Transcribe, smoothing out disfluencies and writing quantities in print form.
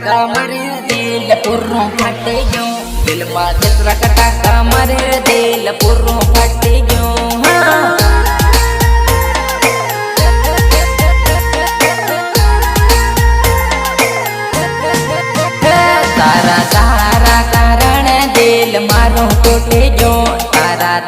કટાકા મારે દિલ પૂરું ફાટી ગયું દિલમાં જેટલા કટાકા મારે દિલ પૂરું ફાટી ગયું તારા તારા કારણે દિલ મારું તૂટી ગયું તારા